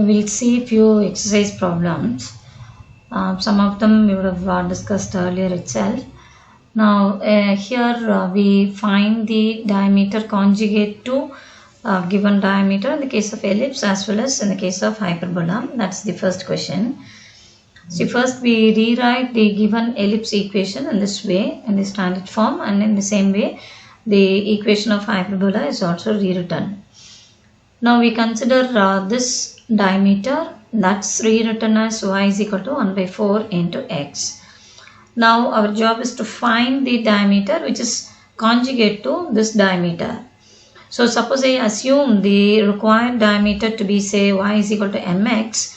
we'll see few exercise problems. Some of them we would have discussed earlier itself. Now here we find the diameter conjugate to given diameter in the case of ellipse as well as in the case of hyperbola. That's the first question. So first we rewrite the given ellipse equation in this way, in the standard form, and in the same way the equation of hyperbola is also rewritten. Now we consider this diameter, that's rewritten as y is equal to 1 by 4 into x. Now our job is to find the diameter which is conjugate to this diameter. So suppose I assume the required diameter to be, say, y is equal to mx,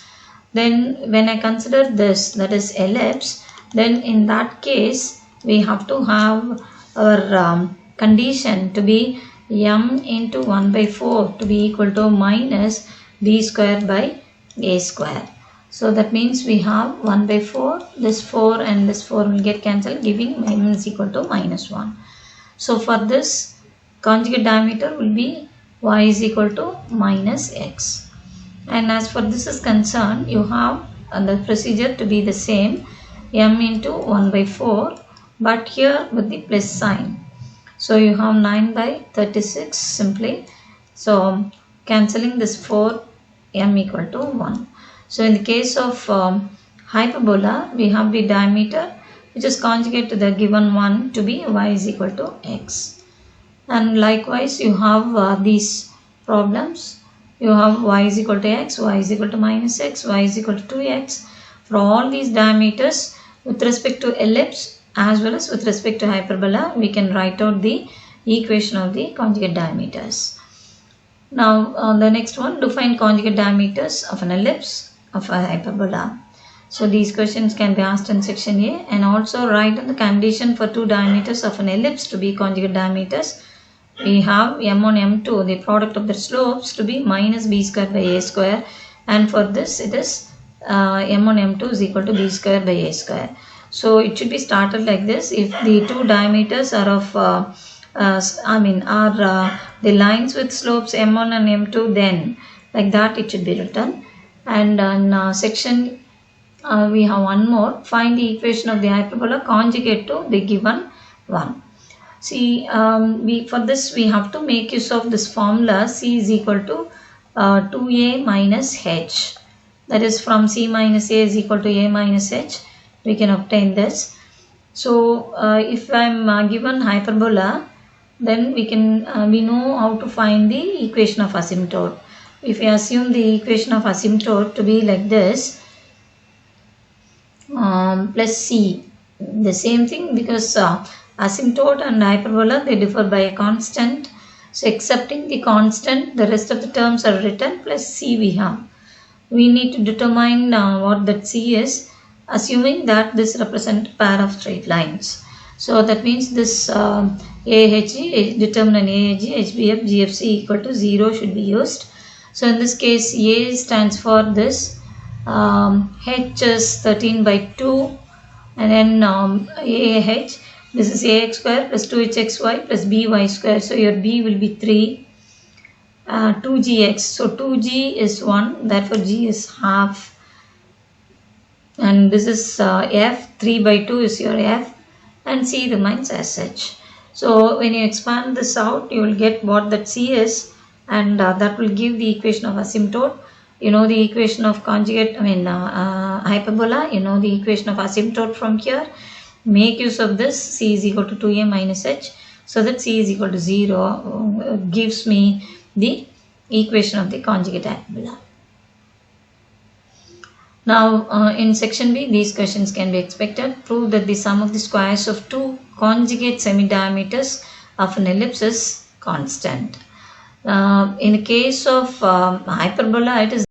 then when I consider this, that is ellipse, then in that case we have to have our condition to be m into 1 by 4 to be equal to minus b square by a square. So that means we have 1 by 4, this 4 and this 4 will get cancelled, giving m is equal to minus 1. So for this, conjugate diameter will be y is equal to minus x. And as for this is concerned, you have the procedure to be the same, m into 1 by 4, but here with the plus sign. So you have 9 by 36 simply. So cancelling this 4, m equal to 1. So in the case of hyperbola, we have the diameter which is conjugate to the given one to be y is equal to x. And likewise you have these problems. You have y is equal to x, y is equal to minus x, y is equal to 2x. For all these diameters with respect to ellipse as well as with respect to hyperbola, we can write out the equation of the conjugate diameters. Now the next one, define conjugate diameters of an ellipse of a hyperbola. So these questions can be asked in section A, and also write in the condition for two diameters of an ellipse to be conjugate diameters. We have m1, m2, the product of the slopes, to be minus b square by a square, and for this it is m1, m2 is equal to b square by a square. So it should be started like this. If the two diameters are of the lines with slopes m1 and m2, then like that it should be written. And in section we have one more, find the equation of the hyperbola conjugate to the given one. See, for this we have to make use of this formula c is equal to 2a minus h. That is, from c minus a is equal to a minus h, we can obtain this. So if I am given hyperbola, then we know how to find the equation of asymptote. If we assume the equation of asymptote to be like this, plus c, the same thing, because asymptote and hyperbola, they differ by a constant. So accepting the constant, the rest of the terms are written, plus c we have. We need to determine what that c is, assuming that this represents a pair of straight lines. So that means this AHG, determinant AHG, HBF, GFC equal to 0 should be used. So in this case, A stands for this, H is 13 by 2, and then AH, this is AX square plus 2HXY plus BY square. So your B will be 3, 2GX. So 2G is 1, therefore G is half. And this is F, 3 by 2 is your F, and C remains as such. So when you expand this out, you will get what that C is, and that will give the equation of asymptote. You know the equation of conjugate, hyperbola, you know the equation of asymptote from here. Make use of this, c is equal to 2a minus h, so that c is equal to 0 gives me the equation of the conjugate hyperbola. Now in section B, these questions can be expected. Prove that the sum of the squares of two conjugate semi-diameters of an ellipse is constant. In the case of hyperbola, it is